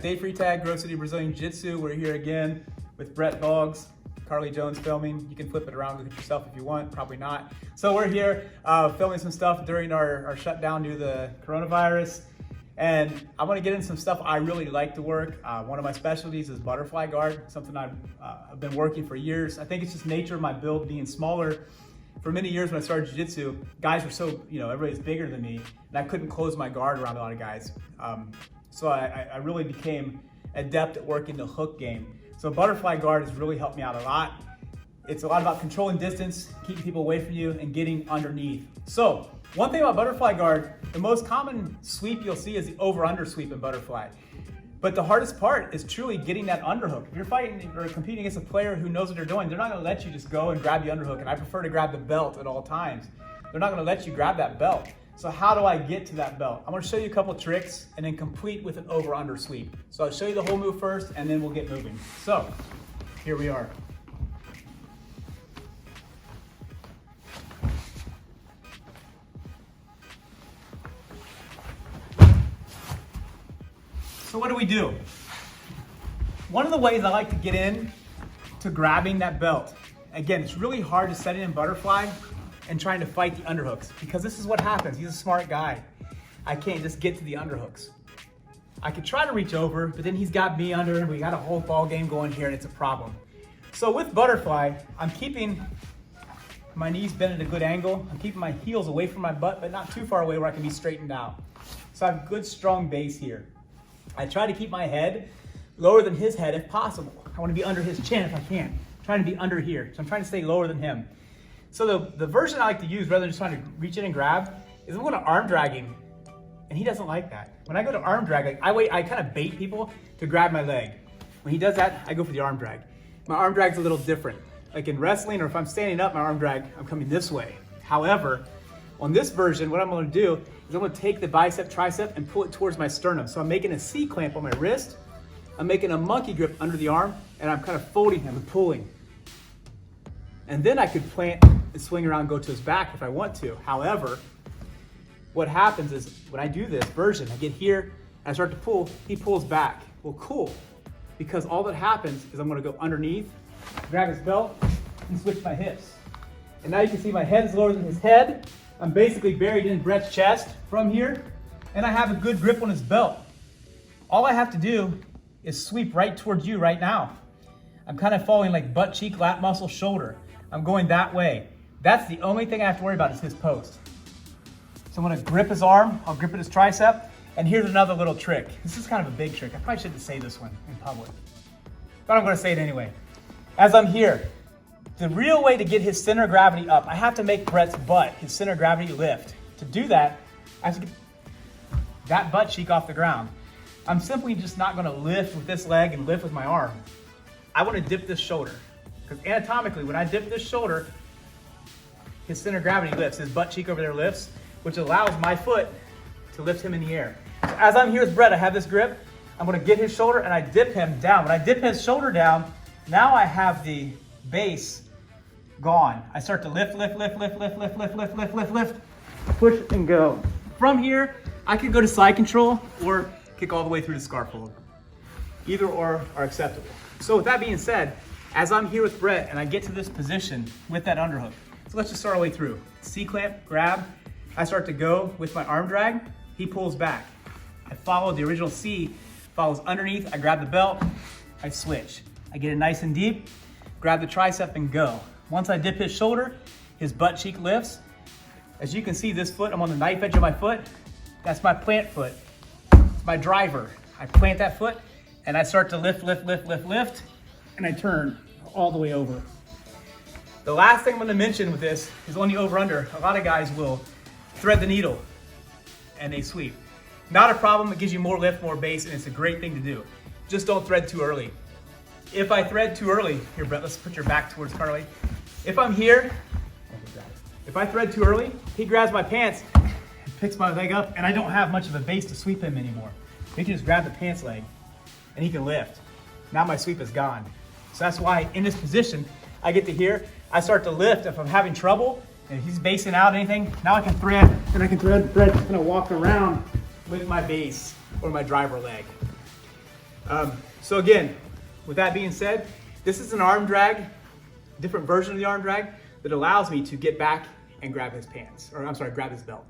Dave Freetag, Grove City Brazilian Jiu-Jitsu. We're here again with Brett Boggs, Carly Jones filming. You can flip it around, look at yourself if you want, probably not. So we're here filming some stuff during our shutdown due to the coronavirus. And I want to get into some stuff I really like to work. One of my specialties is butterfly guard, something I've been working for years. I think it's just nature of my build being smaller. For many years when I started jiu-jitsu, guys were so, everybody's bigger than me, and I couldn't close my guard around a lot of guys. So I really became adept at working the hook game. So butterfly guard has really helped me out a lot. It's a lot about controlling distance, keeping people away from you, and getting underneath. So one thing about butterfly guard, the most common sweep you'll see is the over-under sweep in butterfly. But the hardest part is truly getting that underhook. If you're fighting or competing against a player who knows what they're doing, they're not gonna let you just go and grab the underhook, and I prefer to grab the belt at all times. They're not gonna let you grab that belt. So how do I get to that belt? I'm gonna show you a couple tricks and then complete with an over-under sweep. So I'll show you the whole move first and then we'll get moving. So here we are. So what do? One of the ways I like to get in to grabbing that belt, again, it's really hard to set it in butterfly and trying to fight the underhooks because this is what happens. He's a smart guy. I can't just get to the underhooks. I could try to reach over, but then he's got me under and we got a whole ball game going here and it's a problem. So with butterfly, I'm keeping my knees bent at a good angle. I'm keeping my heels away from my butt, but not too far away where I can be straightened out. So I have good, strong base here. I try to keep my head lower than his head if possible. I want to be under his chin if I can. I'm trying to be under here. So I'm trying to stay lower than him. So the version I like to use rather than just trying to reach in and grab is I'm going to arm drag him. And he doesn't like that. When I go to arm drag, I kind of bait people to grab my leg. When he does that, I go for the arm drag. My arm drag's a little different. Like in wrestling or if I'm standing up, my arm drag, I'm coming this way. However, on this version, what I'm going to do is I'm going to take the bicep, tricep, and pull it towards my sternum. So I'm making a C-clamp on my wrist. I'm making a monkey grip under the arm, and I'm kind of folding him and pulling. And then I could plant and swing around and go to his back if I want to. However, what happens is when I do this version, I get here, and I start to pull, he pulls back. Well, cool, because all that happens is I'm going to go underneath, grab his belt, and switch my hips. And now you can see my head is lower than his head. I'm basically buried in Brett's chest from here, and I have a good grip on his belt. All I have to do is sweep right towards you right now. I'm kind of following like butt cheek, lat muscle, shoulder. I'm going that way. That's the only thing I have to worry about is his post. So I'm gonna grip his arm, I'll grip at his tricep, and here's another little trick. This is kind of a big trick. I probably shouldn't say this one in public, but I'm gonna say it anyway. As I'm here, the real way to get his center of gravity up, I have to make Brett's butt, his center of gravity lift. To do that, I have to get that butt cheek off the ground. I'm simply just not gonna lift with this leg and lift with my arm. I wanna dip this shoulder. Because anatomically, when I dip this shoulder, his center of gravity lifts, his butt cheek over there lifts, which allows my foot to lift him in the air. So as I'm here with Brett, I have this grip, I'm gonna get his shoulder and I dip him down. When I dip his shoulder down, now I have the base gone. I start to lift, push and go. From here, I could go to side control or kick all the way through the scarf hold. Either or are acceptable. So with that being said, as I'm here with Brett and I get to this position with that underhook, so let's just start our way through. C-clamp, grab, I start to go with my arm drag, he pulls back. I follow the original C, follows underneath, I grab the belt, I switch. I get it nice and deep, grab the tricep and go. Once I dip his shoulder, his butt cheek lifts. As you can see, this foot, I'm on the knife edge of my foot. That's my plant foot. It's my driver. I plant that foot and I start to lift, and I turn all the way over. The last thing I'm gonna mention with this is on the over-under. A lot of guys will thread the needle and they sweep. Not a problem, it gives you more lift, more base, and it's a great thing to do. Just don't thread too early. If I thread too early, here Brett, let's put your back towards Carly. If I'm here, if I thread too early, he grabs my pants and picks my leg up, and I don't have much of a base to sweep him anymore. He can just grab the pants leg and he can lift. Now my sweep is gone. So that's why in this position, I get to here, I start to lift. If I'm having trouble and he's basing out anything, now I can thread, and I can thread, just kind of walk around with my base or my driver leg. So again, with that being said, this is an arm drag, different version of the arm drag that allows me to get back and grab his pants, or I'm sorry, grab his belt.